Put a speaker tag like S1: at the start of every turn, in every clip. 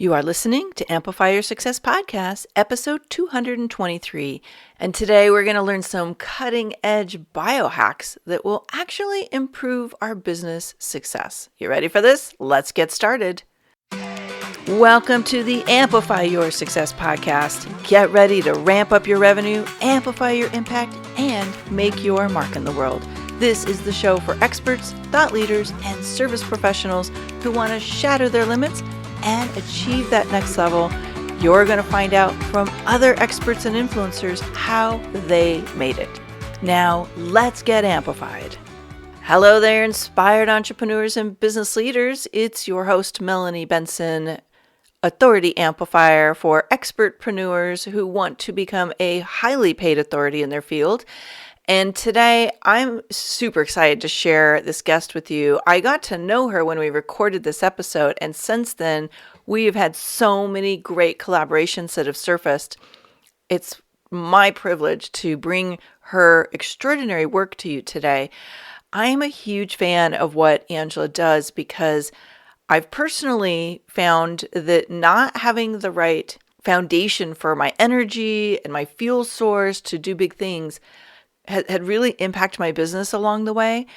S1: You are listening to Amplify Your Success Podcast, episode 223. And today we're going to learn some cutting edge biohacks that will actually improve our business success. You ready for this? Let's get started. Welcome to the Amplify Your Success Podcast. Get ready to ramp up your revenue, amplify your impact, and make your mark in the world. This is the show for experts, thought leaders, and service professionals who want to shatter their limits and achieve that next level. You're going to find out from other experts and influencers how they made it. Now, let's get amplified. Hello there, inspired entrepreneurs and business leaders. It's your host, Melanie Benson, authority amplifier for expertpreneurs who want to become a highly paid authority in their field. And today, I'm super excited to share this guest with you. I got to know her when we recorded this episode, and since then, we have had so many great collaborations that have surfaced. It's my privilege to bring her extraordinary work to you today. I'm a huge fan of what Angela does because I've personally found that not having the right foundation for my energy and my fuel source to do big things had really impacted my business along the way.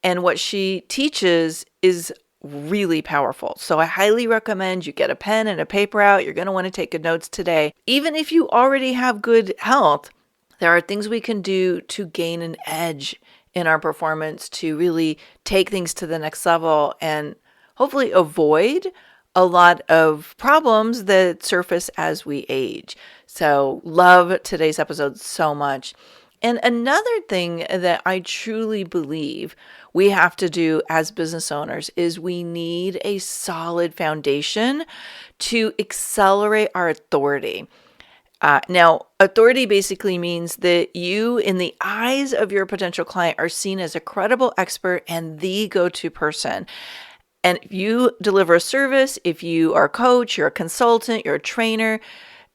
S1: And what she teaches is really powerful. So I highly recommend you get a pen and a paper out. You're going to want to take good notes today. Even if you already have good health, there are things we can do to gain an edge in our performance to really take things to the next level and hopefully avoid a lot of problems that surface as we age. So love today's episode so much. And another thing that I truly believe we have to do as business owners is we need a solid foundation to accelerate our authority. Now, authority basically means that you, in the eyes of your potential client, are seen as a credible expert and the go-to person. And if you deliver a service, if you are a coach, you're a consultant, you're a trainer,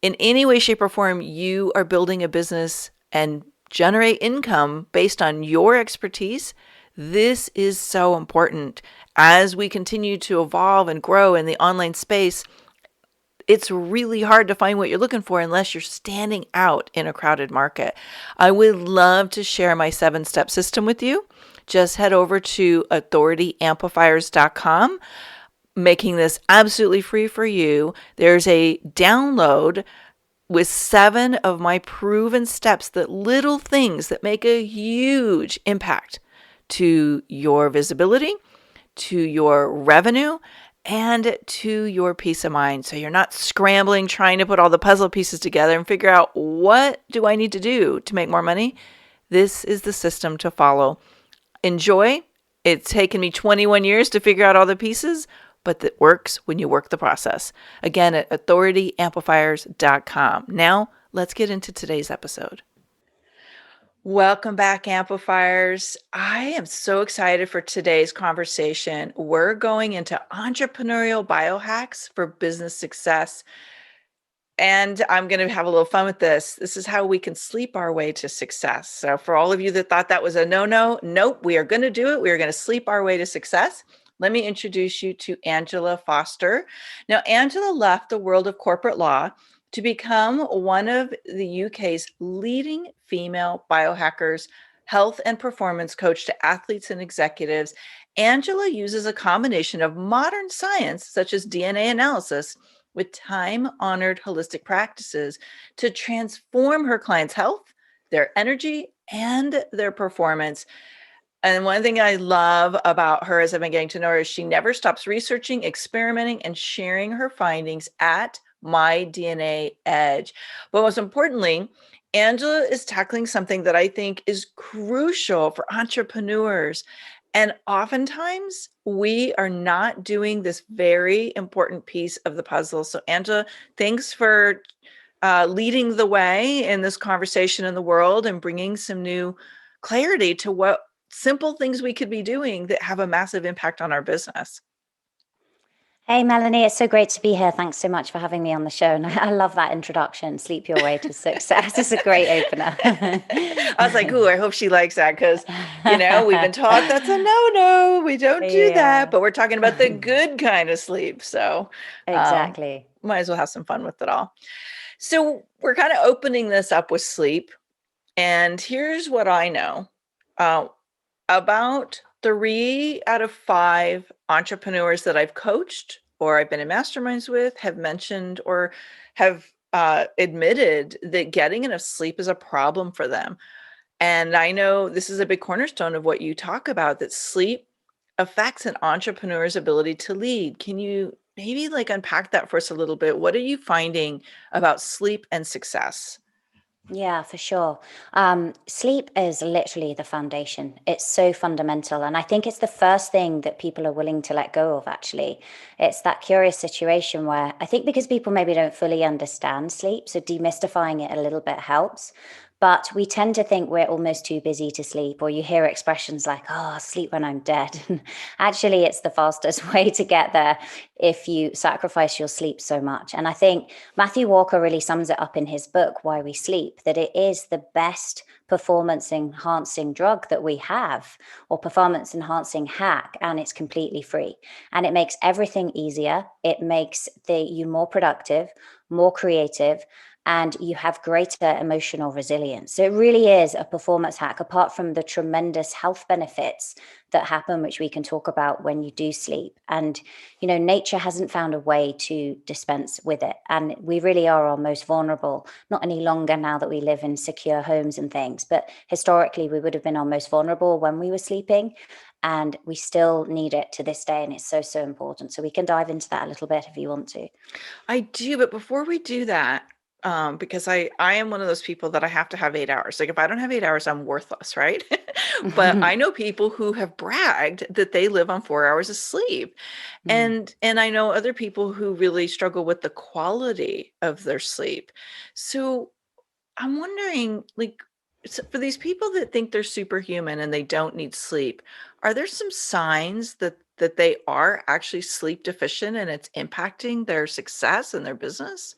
S1: in any way, shape, or form, you are building a business and generate income based on your expertise. This is so important. As we continue to evolve and grow in the online space, it's really hard to find what you're looking for unless you're standing out in a crowded market. I would love to share my 7-step system with you. Just head over to authorityamplifiers.com, making this absolutely free for you. There's a download with 7 of my proven steps, that little things that make a huge impact to your visibility, to your revenue, and to your peace of mind. So you're not scrambling, trying to put all the puzzle pieces together and figure out, what do I need to do to make more money? This is the system to follow. Enjoy. It's taken me 21 years to figure out all the pieces, but that works when you work the process. Again, at authorityamplifiers.com. Now, let's get into today's episode. Welcome back, Amplifiers. I am so excited for today's conversation. We're going into entrepreneurial biohacks for business success. And I'm going to have a little fun with this. This is how we can sleep our way to success. So for all of you that thought that was a no-no, nope, we are going to do it. We are going to sleep our way to success. Let me introduce you to Angela Foster. Now, Angela left the world of corporate law to become one of the UK's leading female biohackers, health and performance coach to athletes and executives. Angela uses a combination of modern science, such as DNA analysis, with time-honored holistic practices to transform her clients' health, their energy, and their performance. And one thing I love about her as I've been getting to know her is she never stops researching, experimenting, and sharing her findings at My DNA Edge. But most importantly, Angela is tackling something that I think is crucial for entrepreneurs. And oftentimes we are not doing this very important piece of the puzzle. So Angela, thanks for leading the way in this conversation in the world and bringing some new clarity to what simple things we could be doing that have a massive impact on our business.
S2: Hey, Melanie, it's so great to be here. Thanks so much for having me on the show. And I love that introduction. Sleep your way to success. It's a great opener.
S1: I was like, ooh, I hope she likes that because, we've been taught that's a no-no. We don't do that,
S2: Yeah,
S1: but we're talking about the good kind of sleep. So, um,
S2: exactly.
S1: might as well have some fun with it all. So, we're kind of opening this up with sleep. And here's what I know. Uh, about 3 out of 5 entrepreneurs that I've coached or I've been in masterminds with have mentioned or have admitted that getting enough sleep is a problem for them. And I know this is a big cornerstone of what you talk about, that sleep affects an entrepreneur's ability to lead. Can you maybe like unpack that for us a little bit? What are you finding about sleep and success?
S2: Yeah, for sure. Sleep is literally the foundation. It's so fundamental. And I think it's the first thing that people are willing to let go of, actually. It's that curious situation where I think because people maybe don't fully understand sleep, so demystifying it a little bit helps. But we tend to think we're almost too busy to sleep, or you hear expressions like, oh, I'll sleep when I'm dead. And actually, it's the fastest way to get there if you sacrifice your sleep so much. And I think Matthew Walker really sums it up in his book, Why We Sleep, that it is the best performance enhancing drug that we have, or performance enhancing hack, and it's completely free. And it makes everything easier. It makes you more productive, more creative, and you have greater emotional resilience. So it really is a performance hack, apart from the tremendous health benefits that happen, which we can talk about when you do sleep. And nature hasn't found a way to dispense with it. And we really are our most vulnerable, not any longer now that we live in secure homes and things, but historically, we would have been our most vulnerable when we were sleeping. And we still need it to this day. And it's so, so important. So we can dive into that a little bit if you want to.
S1: I do, but before we do that, because I am one of those people that I have to have 8 hours. Like if I don't have 8 hours, I'm worthless, right? But I know people who have bragged that they live on 4 hours of sleep. And I know other people who really struggle with the quality of their sleep. So I'm wondering, like, for these people that think they're superhuman and they don't need sleep, are there some signs that they are actually sleep deficient and it's impacting their success and their business?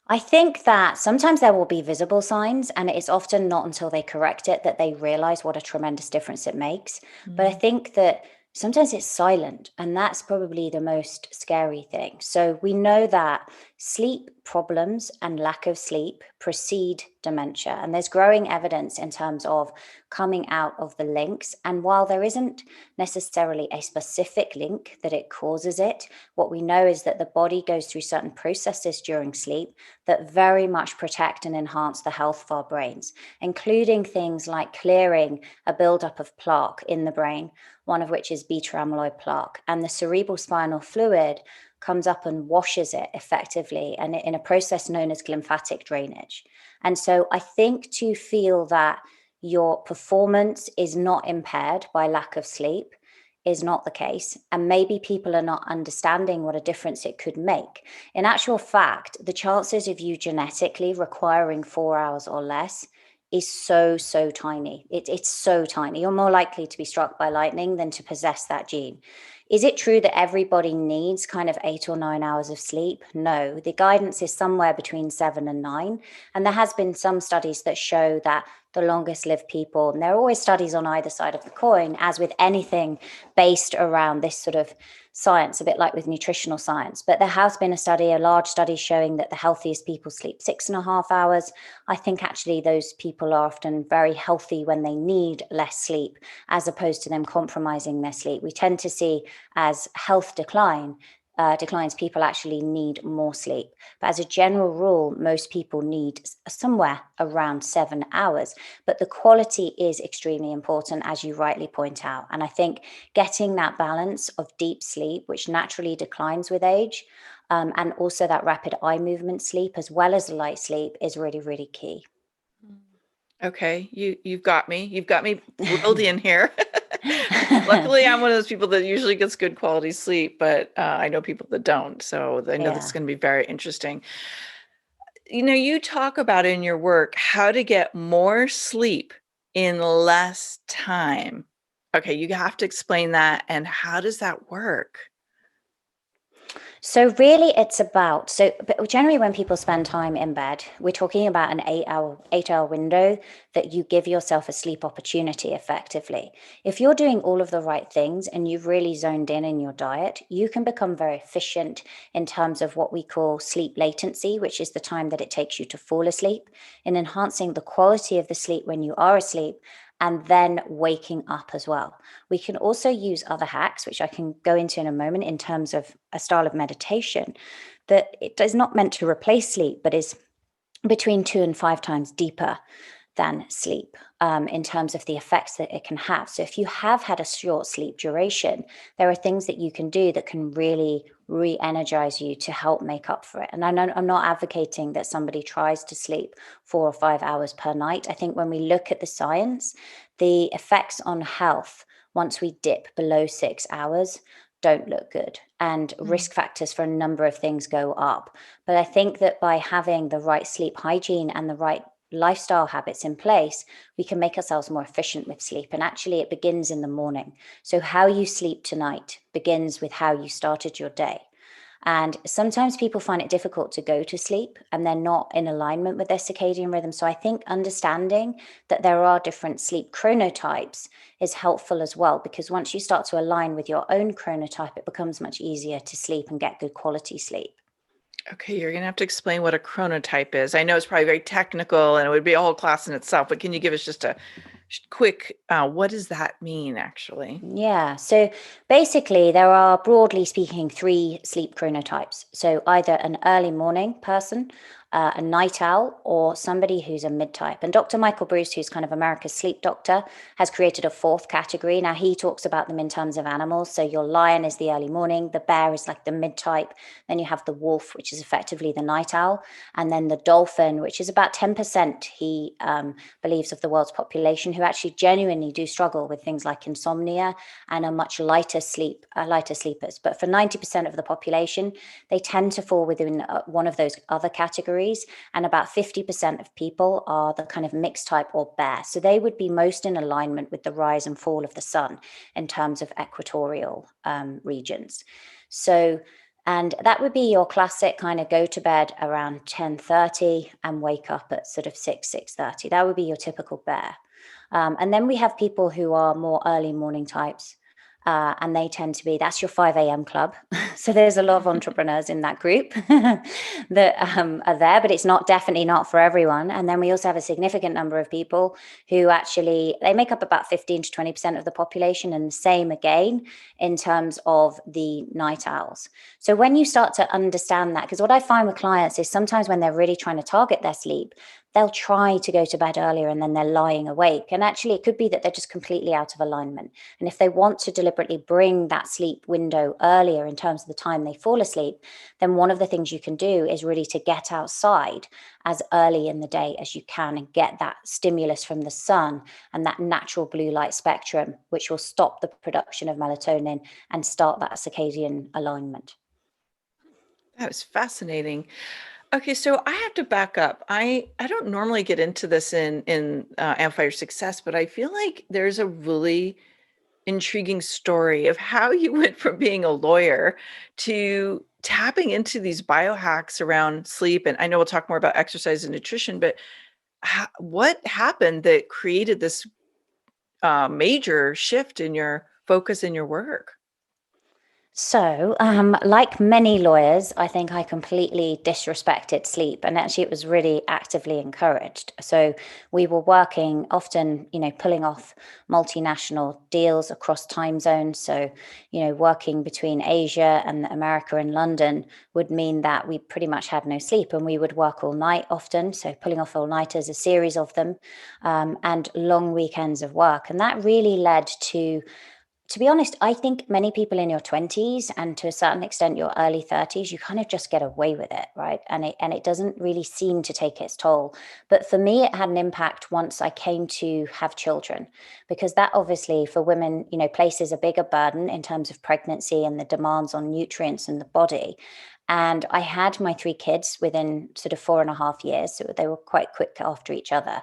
S2: I think that sometimes there will be visible signs, and it's often not until they correct it that they realize what a tremendous difference it makes. But I
S1: Mm.
S2: think that sometimes it's silent, and that's probably the most scary thing. So we know that sleep problems and lack of sleep precede dementia, and there's growing evidence in terms of coming out of the links. And while there isn't necessarily a specific link that it causes it, what we know is that the body goes through certain processes during sleep that very much protect and enhance the health of our brains, including things like clearing a buildup of plaque in the brain, one of which is beta amyloid plaque. And the cerebral spinal fluid comes up and washes it effectively and in a process known as glymphatic drainage. And so I think to feel that your performance is not impaired by lack of sleep is not the case. And maybe people are not understanding what a difference it could make. In actual fact, the chances of you genetically requiring 4 hours or less is so, so tiny. It's so tiny. You're more likely to be struck by lightning than to possess that gene. Is it true that everybody needs kind of 8 or 9 hours of sleep? No, the guidance is somewhere between 7 and 9. And there has been some studies that show that the longest lived people, and there are always studies on either side of the coin, as with anything based around this sort of science, a bit like with nutritional science. But there has been a large study showing that the healthiest people sleep 6.5 hours. I think actually those people are often very healthy when they need less sleep, as opposed to them compromising their sleep. We tend to see as health declines, people actually need more sleep. But as a general rule, most people need somewhere around 7 hours. But the quality is extremely important, as you rightly point out. And I think getting that balance of deep sleep, which naturally declines with age, and also that rapid eye movement sleep, as well as light sleep, is really, really key.
S1: Okay, you've got me. You've got me reeled in here. Luckily, I'm one of those people that usually gets good quality sleep, but I know people that don't. So I know this is
S2: Yeah.
S1: going to be very interesting. You talk about in your work how to get more sleep in less time. Okay, you have to explain that. And how does that work?
S2: So really it's about, but generally when people spend time in bed, we're talking about an 8 hour window that you give yourself a sleep opportunity effectively. If you're doing all of the right things and you've really zoned in your diet, you can become very efficient in terms of what we call sleep latency, which is the time that it takes you to fall asleep, in enhancing the quality of the sleep when you are asleep, and then waking up as well. We can also use other hacks, which I can go into in a moment, in terms of a style of meditation that it is not meant to replace sleep, but is between 2 and 5 times deeper than sleep, in terms of the effects that it can have. So if you have had a short sleep duration, there are things that you can do that can really re-energize you to help make up for it. And I'm not advocating that somebody tries to sleep 4 or 5 hours per night. I think when we look at the science, the effects on health once we dip below 6 hours don't look good, and
S1: Mm.
S2: risk factors for a number of things go up. But I think that by having the right sleep hygiene and the right lifestyle habits in place, we can make ourselves more efficient with sleep. And actually, it begins in the morning. So, how you sleep tonight begins with how you started your day. And sometimes people find it difficult to go to sleep and they're not in alignment with their circadian rhythm. So, I think understanding that there are different sleep chronotypes is helpful as well, because once you start to align with your own chronotype, it becomes much easier to sleep and get good quality sleep.
S1: Okay, you're gonna have to explain what a chronotype is. I know it's probably very technical and it would be a whole class in itself, but can you give us just a quick, what does that mean actually?
S2: Yeah. So basically, there are, broadly speaking, three sleep chronotypes. So either an early morning person, a night owl, or somebody who's a mid type. And Dr. Michael Bruce, who's kind of America's sleep doctor, has created a fourth category. Now, he talks about them in terms of animals. So your lion is the early morning, the bear is like the mid type. Then you have the wolf, which is effectively the night owl. And then the dolphin, which is about 10%, he believes, of the world's population, who actually genuinely do struggle with things like insomnia and are much lighter sleepers. But for 90% of the population, they tend to fall within one of those other categories. And about 50% of people are the kind of mixed type or bear. So they would be most in alignment with the rise and fall of the sun in terms of equatorial regions. So, and that would be your classic kind of go to bed around 10:30 and wake up at sort of 6:30. That would be your typical bear. And then we have people who are more early morning types. And they tend to be, that's your 5 a.m. club. So there's a lot of entrepreneurs in that group that are there, but it's not, definitely not for everyone. And then we also have a significant number of people who actually, they make up about 15 to 20% of the population, and the same again in terms of the night owls. So when you start to understand that, because what I find with clients is sometimes when they're really trying to target their sleep, they'll try to go to bed earlier and then they're lying awake. And actually, it could be that they're just completely out of alignment. And if they want to deliberately bring that sleep window earlier in terms of the time they fall asleep, then one of the things you can do is really to get outside as early in the day as you can and get that stimulus from the sun and that natural blue light spectrum, which will stop the production of melatonin and start that circadian alignment.
S1: That was fascinating. Okay, so I have to back up. I don't normally get into this in Amplify Your Success, but I feel like there's a really intriguing story of how you went from being a lawyer to tapping into these biohacks around sleep. And I know we'll talk more about exercise and nutrition, but what happened that created this major shift in your focus in your work?
S2: So, like many lawyers, I think I completely disrespected sleep, and actually, it was really actively encouraged. So, we were working often, pulling off multinational deals across time zones. So, working between Asia and America and London would mean that we pretty much had no sleep, and we would work all night often. So, pulling off all nighters, a series of them, and long weekends of work. And that really led to be honest, I think many people in your 20s and to a certain extent your early 30s, you kind of just get away with it, right? And it doesn't really seem to take its toll. But for me, it had an impact once I came to have children, because that obviously for women, places a bigger burden in terms of pregnancy and the demands on nutrients in the body. And I had my three kids within sort of 4.5 years. So they were quite quick after each other.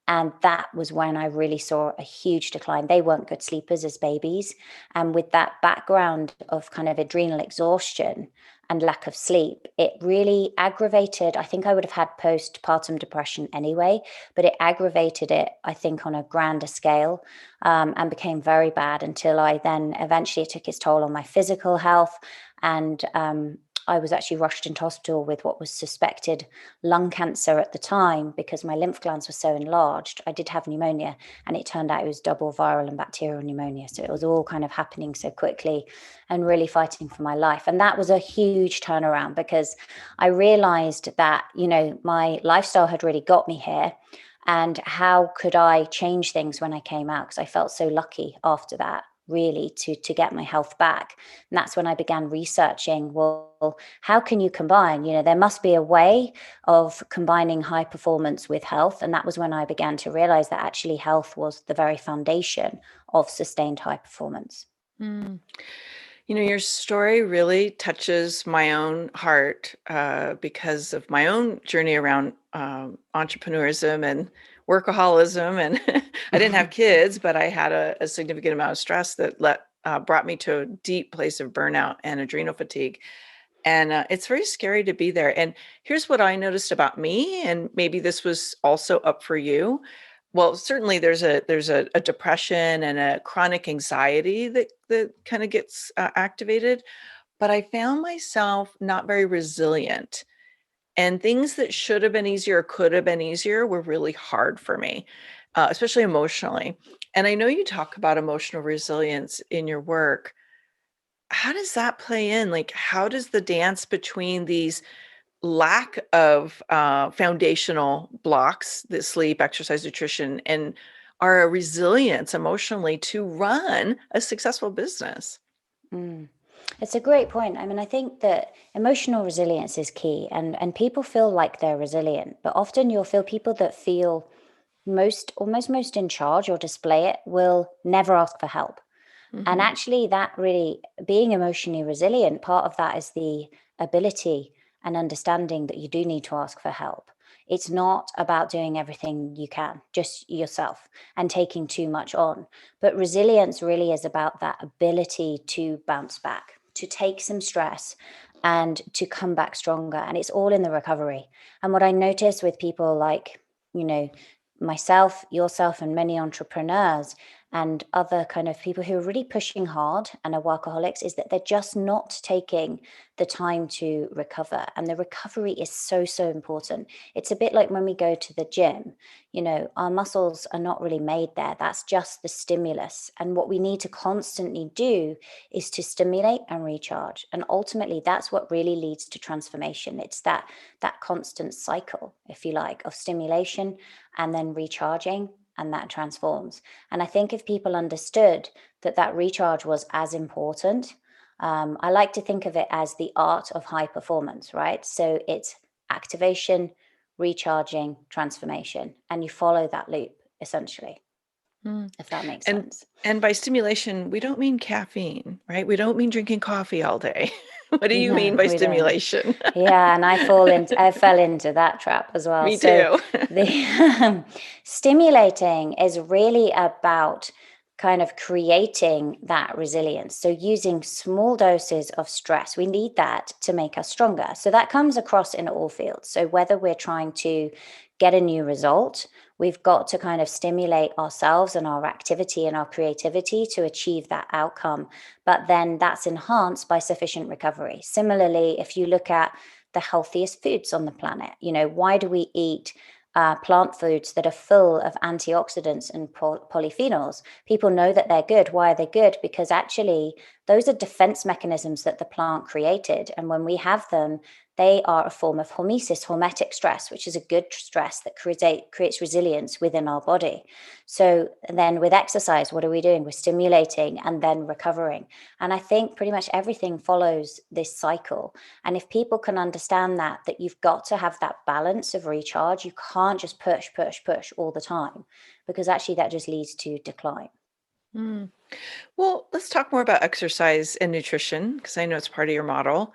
S2: And that was when I really saw a huge decline. They weren't good sleepers as babies. And with that background of kind of adrenal exhaustion and lack of sleep, it really aggravated. I think I would have had postpartum depression anyway, but it aggravated it, I think, on a grander scale, and became very bad until I then eventually it took its toll on my physical health. And I was actually rushed into hospital with what was suspected lung cancer at the time because my lymph glands were so enlarged. I did have pneumonia, and it turned out it was double viral and bacterial pneumonia. So it was all kind of happening so quickly and really fighting for my life. And that was a huge turnaround because I realized that, my lifestyle had really got me here. And how could I change things when I came out? Because I felt so lucky after that, really, to get my health back. And that's when I began researching, well, how can you combine? There must be a way of combining high performance with health. And that was when I began to realize that actually health was the very foundation of sustained high performance.
S1: Mm. Your story really touches my own heart because of my own journey around entrepreneurism and workaholism. And I didn't have kids, but I had a significant amount of stress that brought me to a deep place of burnout and adrenal fatigue. And it's very scary to be there. And here's what I noticed about me, and maybe this was also up for you. Well, certainly there's a depression and a chronic anxiety that kind of gets activated, but I found myself not very resilient. And things that should have been easier or could have been easier were really hard for me, especially emotionally. And I know you talk about emotional resilience in your work. How does that play in? Like, how does the dance between these lack of foundational blocks, the sleep, exercise, nutrition, and our resilience emotionally to run a successful business?
S2: Mm. It's a great point. I mean, I think that emotional resilience is key, and people feel like they're resilient, but often you'll feel people that feel almost most in charge or display it will never ask for help. And
S1: Mm-hmm.
S2: actually, that really being emotionally resilient, part of that is the ability and understanding that you do need to ask for help. It's not about doing everything you can, just yourself, and taking too much on. But resilience really is about that ability to bounce back, to take some stress and to come back stronger. And it's all in the recovery. And what I notice with people like, you know, myself, yourself, and many entrepreneurs and other kind of people who are really pushing hard and are workaholics is that they're just not taking the time to recover. And the recovery is so, so important. It's a bit like when we go to the gym, our muscles are not really made there. That's just the stimulus. And what we need to constantly do is to stimulate and recharge. And ultimately, that's what really leads to transformation. It's that constant cycle, if you like, of stimulation and then recharging, and that transforms. And I think if people understood that recharge was as important, I like to think of it as the art of high performance, right? So it's activation, recharging, transformation, and you follow that loop essentially,
S1: Mm.
S2: if that makes
S1: And
S2: sense.
S1: and by stimulation, we don't mean caffeine, right? We don't mean drinking coffee all day. What do you mean
S2: No,
S1: by
S2: we don't.
S1: stimulation?
S2: Yeah, and I fell into that trap as well.
S1: Me
S2: So
S1: too.
S2: the stimulating is really about kind of creating that resilience. So using small doses of stress, we need that to make us stronger. So that comes across in all fields. So whether we're trying to get a new result, we've got to kind of stimulate ourselves and our activity and our creativity to achieve that outcome. But then that's enhanced by sufficient recovery. Similarly, if you look at the healthiest foods on the planet, why do we eat plant foods that are full of antioxidants and polyphenols? People know that they're good. Why are they good? Because actually, those are defense mechanisms that the plant created. And when we have them, they are a form of hormesis, hormetic stress, which is a good stress that creates resilience within our body. So then with exercise, what are we doing? We're stimulating and then recovering. And I think pretty much everything follows this cycle. And if people can understand that you've got to have that balance of recharge, you can't just push all the time, because actually that just leads to decline.
S1: Mm. Well, let's talk more about exercise and nutrition because I know it's part of your model.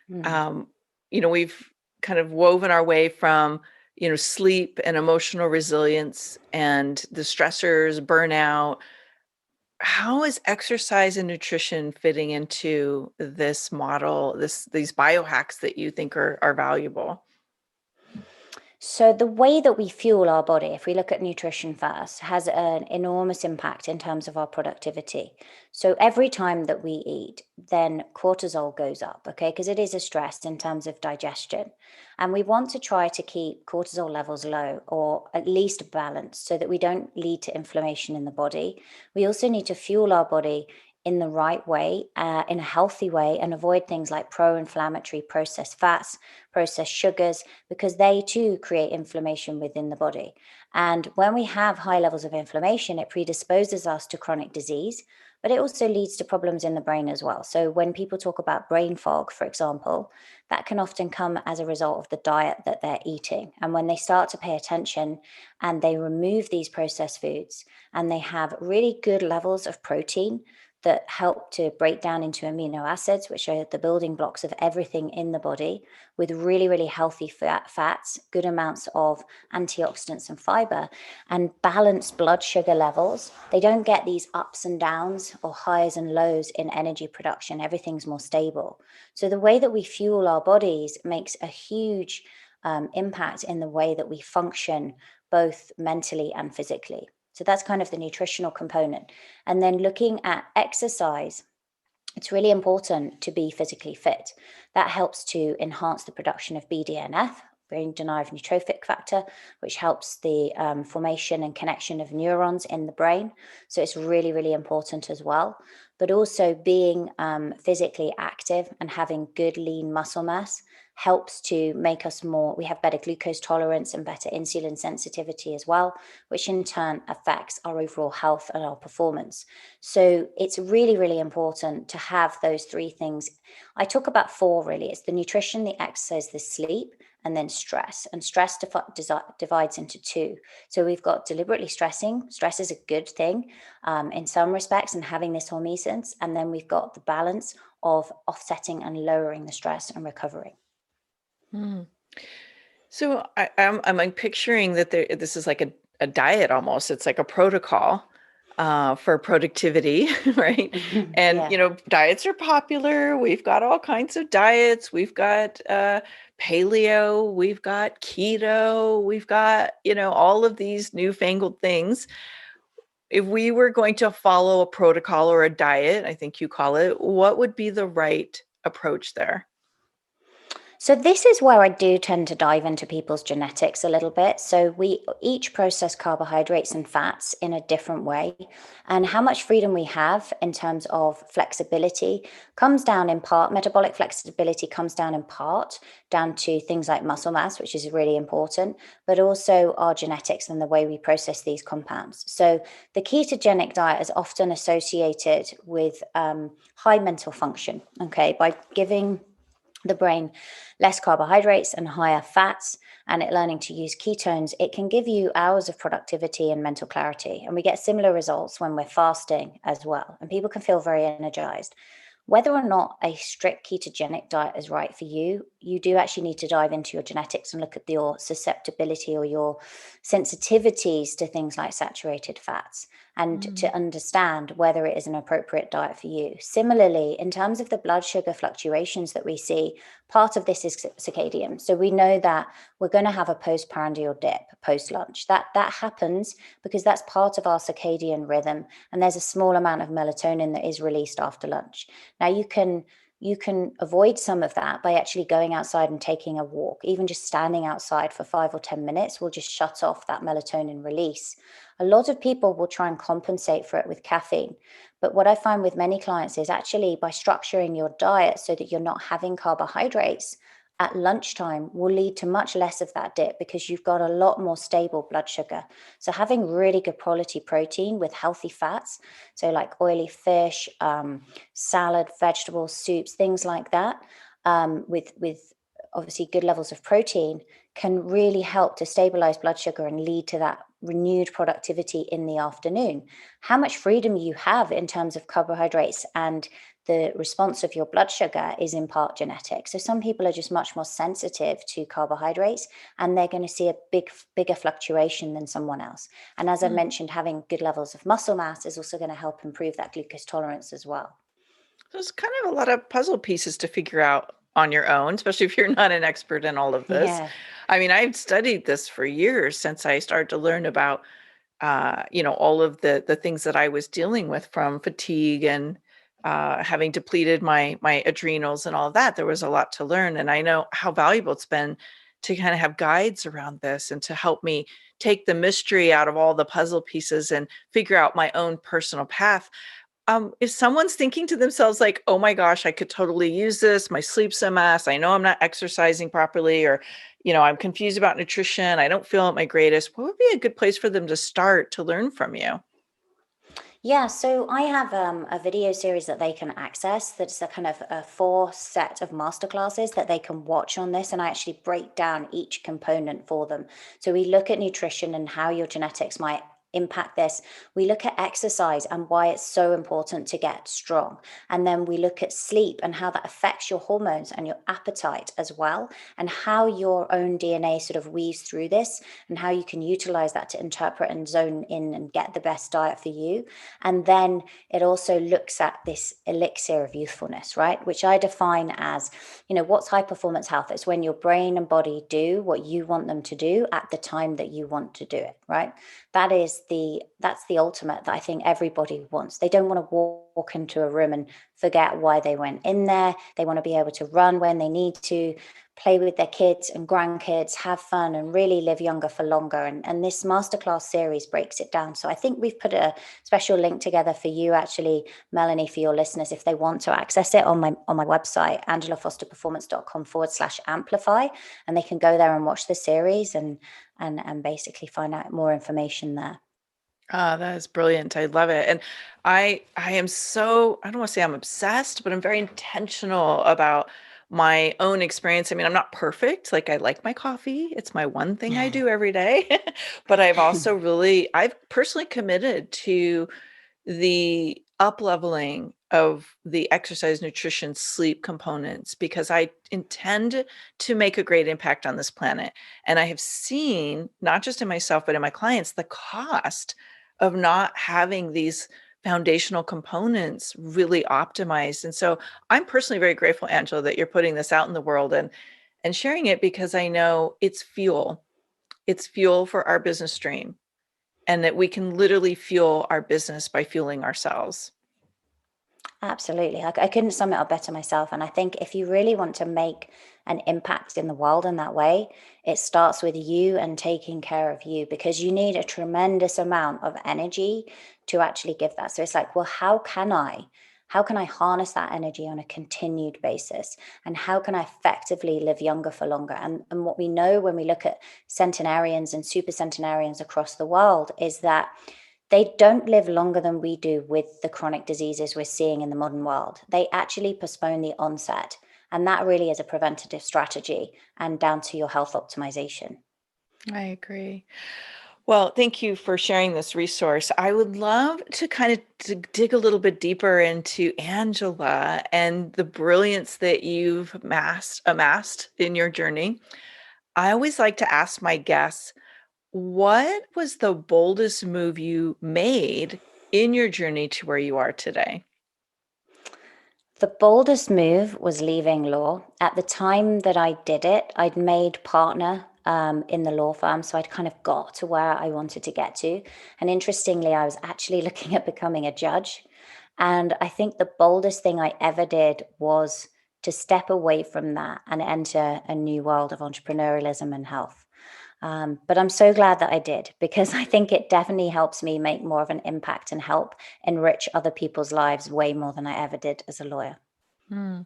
S2: Mm.
S1: Um, we've kind of woven our way from, sleep and emotional resilience and the stressors, burnout. How is exercise and nutrition fitting into this model, these biohacks that you think are valuable?
S2: So the way that we fuel our body, if we look at nutrition first, has an enormous impact in terms of our productivity. So every time that we eat, then cortisol goes up, okay? Because it is a stress in terms of digestion. And we want to try to keep cortisol levels low or at least balanced so that we don't lead to inflammation in the body. We also need to fuel our body in the right way, in a healthy way, and avoid things like pro-inflammatory processed fats, processed sugars, because they too create inflammation within the body. And when we have high levels of inflammation, it predisposes us to chronic disease, but it also leads to problems in the brain as well. So when people talk about brain fog, for example, that can often come as a result of the diet that they're eating. And when they start to pay attention and they remove these processed foods and they have really good levels of protein that help to break down into amino acids, which are the building blocks of everything in the body, with really, really healthy fats, good amounts of antioxidants and fiber, and balanced blood sugar levels. They don't get these ups and downs or highs and lows in energy production. Everything's more stable. So the way that we fuel our bodies makes a huge impact in the way that we function, both mentally and physically. So that's kind of the nutritional component. And then looking at exercise, it's really important to be physically fit. That helps to enhance the production of BDNF, brain derived neurotrophic factor, which helps the formation and connection of neurons in the brain. So it's really, really important as well. But also being physically active and having good lean muscle mass helps to make us more, we have better glucose tolerance and better insulin sensitivity as well, which in turn affects our overall health and our performance. So it's really, really important to have those three things. I talk about four really. It's the nutrition, the exercise, the sleep, and then stress. And stress divides into two. So we've got deliberately stressing. Stress is a good thing in some respects and having this hormesis. And then we've got the balance of offsetting and lowering the stress and recovery.
S1: Hmm. So I'm like picturing that this is like a diet almost. It's like a protocol for productivity, right? And
S2: Yeah.
S1: diets are popular. We've got all kinds of diets. We've got paleo. We've got keto. We've got all of these newfangled things. If we were going to follow a protocol or a diet, I think you call it, what would be the right approach there?
S2: So this is where I do tend to dive into people's genetics a little bit. So we each process carbohydrates and fats in a different way. And how much freedom we have in terms of flexibility comes down in part, metabolic flexibility comes down in part down to things like muscle mass, which is really important, but also our genetics and the way we process these compounds. So the ketogenic diet is often associated with high mental function, okay, by giving the brain less carbohydrates and higher fats, and it learning to use ketones, it can give you hours of productivity and mental clarity. And we get similar results when we're fasting as well. And people can feel very energized. Whether or not a strict ketogenic diet is right for you, you do actually need to dive into your genetics and look at your susceptibility or your sensitivities to things like saturated fats and
S1: Mm.
S2: to understand whether it is an appropriate diet for you. Similarly, in terms of the blood sugar fluctuations that we see, part of this is circadian. So we know that we're going to have a postprandial dip post lunch. That happens because that's part of our circadian rhythm, and there's a small amount of melatonin that is released after lunch. Now you can avoid some of that by actually going outside and taking a walk. Even just standing outside for 5 or 10 minutes will just shut off that melatonin release. A lot of people will try and compensate for it with caffeine. But what I find with many clients is actually by structuring your diet so that you're not having carbohydrates at lunchtime will lead to much less of that dip because you've got a lot more stable blood sugar. So having really good quality protein with healthy fats, so like oily fish, salad, vegetables, soups, things like that, with obviously good levels of protein, can really help to stabilize blood sugar and lead to that renewed productivity in the afternoon. How much freedom you have in terms of carbohydrates and the response of your blood sugar is in part genetic. So some people are just much more sensitive to carbohydrates, and they're going to see a bigger fluctuation than someone else. And as I mentioned, having good levels of muscle mass is also going to help improve that glucose tolerance as well.
S1: There's kind of a lot of puzzle pieces to figure out on your own, especially if you're not an expert in all of this.
S2: Yeah.
S1: I mean, I've studied this for years since I started to learn about, all of the things that I was dealing with, from fatigue and having depleted my adrenals and all of that. There was a lot to learn, and I know how valuable it's been to kind of have guides around this and to help me take the mystery out of all the puzzle pieces and figure out my own personal path. If someone's thinking to themselves like, "Oh my gosh, I could totally use this. My sleep's a mess. I know I'm not exercising properly," or, I'm confused about nutrition. I don't feel at my greatest. What would be a good place for them to start to learn from you?
S2: Yeah, so I have a video series that they can access that's a kind of a 4 set of masterclasses that they can watch on this. And I actually break down each component for them. So we look at nutrition and how your genetics might impact this. We look at exercise and why it's so important to get strong. And then we look at sleep and how that affects your hormones and your appetite as well, and how your own DNA sort of weaves through this, and how you can utilize that to interpret and zone in and get the best diet for you. And then it also looks at this elixir of youthfulness, right? Which I define as, what's high performance health? It's when your brain and body do what you want them to do at the time that you want to do it, right? That's the ultimate that I think everybody wants. They don't want to walk into a room and forget why they went in there. They want to be able to run when they need to, play with their kids and grandkids, have fun, and really live younger for longer. And this masterclass series breaks it down. So I think we've put a special link together for you, actually, Melanie, for your listeners, if they want to access it on my website, angelafosterperformance.com/amplify, and they can go there and watch the series and basically find out more information there.
S1: Ah, that is brilliant. I love it. And I am so, I don't want to say I'm obsessed, but I'm very intentional about my own experience. I mean, I'm not perfect. Like, I like my coffee. It's my one thing I do every day. But I've personally committed to the up leveling of the exercise, nutrition, sleep components, because I intend to make a great impact on this planet. And I have seen, not just in myself, but in my clients, the cost of not having these foundational components really optimized. And so I'm personally very grateful, Angela, that you're putting this out in the world and sharing it, because I know it's fuel. It's fuel for our business stream, and that we can literally fuel our business by fueling ourselves.
S2: Absolutely. I couldn't sum it up better myself. And I think if you really want to make an impact in the world in that way, it starts with you and taking care of you, because you need a tremendous amount of energy to actually give that. So it's like, well, how can I harness that energy on a continued basis? And how can I effectively live younger for longer? And what we know when we look at centenarians and super centenarians across the world is that they don't live longer than we do with the chronic diseases we're seeing in the modern world. They actually postpone the onset. And that really is a preventative strategy and down to your health optimization.
S1: I agree. Well, thank you for sharing this resource. I would love to kind of dig a little bit deeper into Angela and the brilliance that you've amassed in your journey. I always like to ask my guests, what was the boldest move you made in your journey to where you are today?
S2: The boldest move was leaving law. At the time that I did it, I'd made partner in the law firm. So I'd kind of got to where I wanted to get to. And interestingly, I was actually looking at becoming a judge. And I think the boldest thing I ever did was to step away from that and enter a new world of entrepreneurialism and health. But I'm so glad that I did, because I think it definitely helps me make more of an impact and help enrich other people's lives way more than I ever did as a lawyer.
S1: Hmm.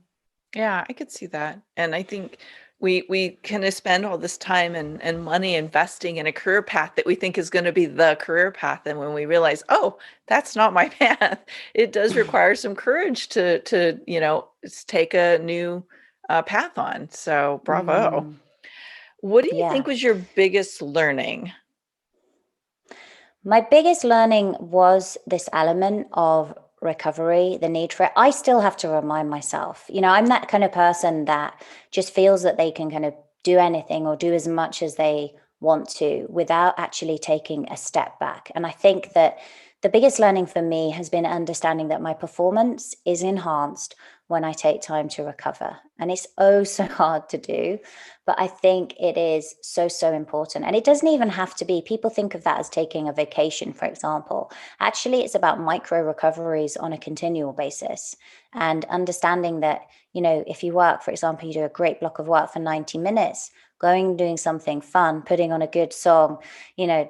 S1: Yeah, I could see that. And I think we kind of spend all this time and money investing in a career path that we think is going to be the career path. And when we realize, oh, that's not my path, it does require some courage to take a new path on. So bravo.
S2: Mm,
S1: What do you think
S2: yeah.
S1: was your biggest learning?
S2: My biggest learning was this element of recovery, the need for it, I still have to remind myself. I'm that kind of person that just feels that they can kind of do anything or do as much as they want to without actually taking a step back. And I think that the biggest learning for me has been understanding that my performance is enhanced when I take time to recover. And it's oh so hard to do, but I think it is so, so important. And it doesn't even have to be, people think of that as taking a vacation, for example. Actually, it's about micro recoveries on a continual basis and understanding that, if you work, for example, you do a great block of work for 90 minutes, going and doing something fun, putting on a good song,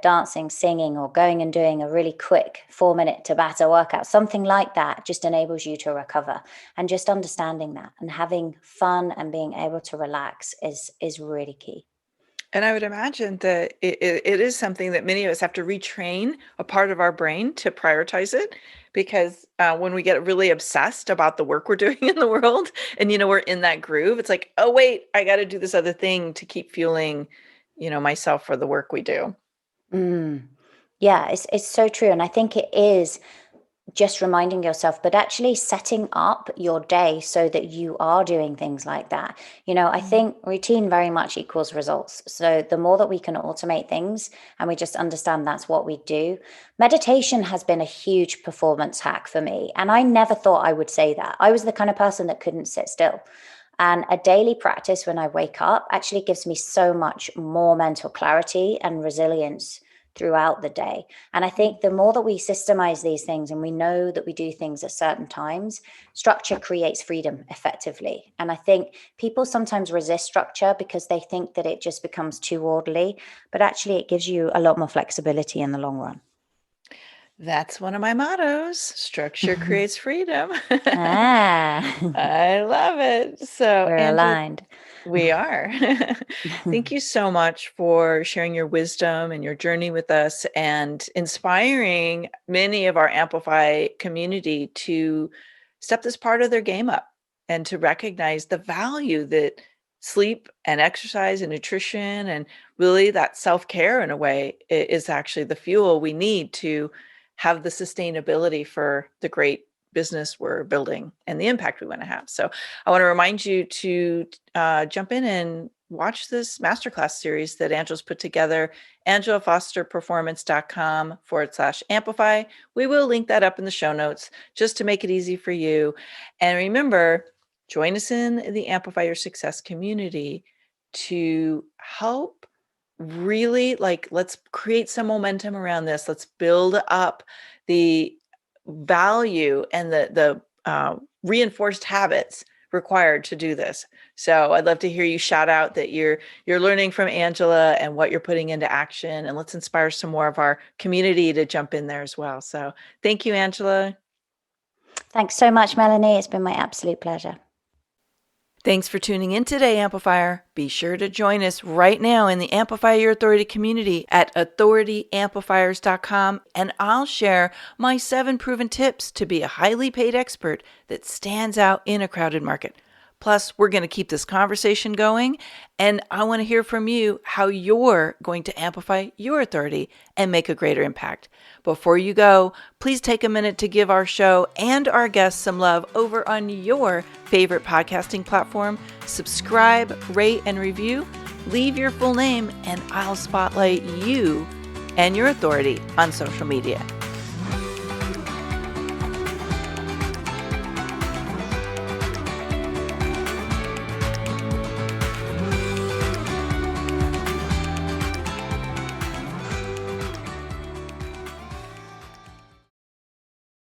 S2: dancing, singing, or going and doing a really quick 4-minute Tabata workout, something like that just enables you to recover. And just understanding that and having fun and being able to relax is really key.
S1: And I would imagine that it is something that many of us have to retrain a part of our brain to prioritize it, because when we get really obsessed about the work we're doing in the world and, we're in that groove, it's like, oh, wait, I got to do this other thing to keep fueling, myself for the work we do.
S2: Yeah, it's so true. And I think it is just reminding yourself, but actually setting up your day so that you are doing things like that. I think routine very much equals results. So the more that we can automate things and we just understand that's what we do. Meditation has been a huge performance hack for me. And I never thought I would say that. I was the kind of person that couldn't sit still. And a daily practice when I wake up actually gives me so much more mental clarity and resilience throughout the day. And I think the more that we systemize these things and we know that we do things at certain times, structure creates freedom effectively. And I think people sometimes resist structure because they think that it just becomes too orderly, but actually it gives you a lot more flexibility in the long run.
S1: That's one of my mottos. Structure creates freedom.
S2: Ah,
S1: I love it. So,
S2: we're
S1: Angela,
S2: aligned.
S1: we are. Thank you so much for sharing your wisdom and your journey with us and inspiring many of our Amplify community to step this part of their game up and to recognize the value that sleep and exercise and nutrition and really that self-care in a way is actually the fuel we need to have the sustainability for the great business we're building and the impact we want to have. So I want to remind you to jump in and watch this masterclass series that Angela's put together, angelafosterperformance.com/amplify. We will link that up in the show notes just to make it easy for you. And remember, join us in the Amplify Your Success community to help really let's create some momentum around this. Let's build up the value and the reinforced habits required to do this. So I'd love to hear you shout out that you're learning from Angela and what you're putting into action, and let's inspire some more of our community to jump in there as well. So thank you, Angela.
S2: Thanks so much, Melanie. It's been my absolute pleasure.
S1: Thanks for tuning in today, Amplifier. Be sure to join us right now in the Amplify Your Authority community at authorityamplifiers.com, and I'll share my 7 proven tips to be a highly paid expert that stands out in a crowded market. Plus, we're going to keep this conversation going, and I want to hear from you how you're going to amplify your authority and make a greater impact. Before you go, please take a minute to give our show and our guests some love over on your favorite podcasting platform. Subscribe, rate, and review. Leave your full name, and I'll spotlight you and your authority on social media.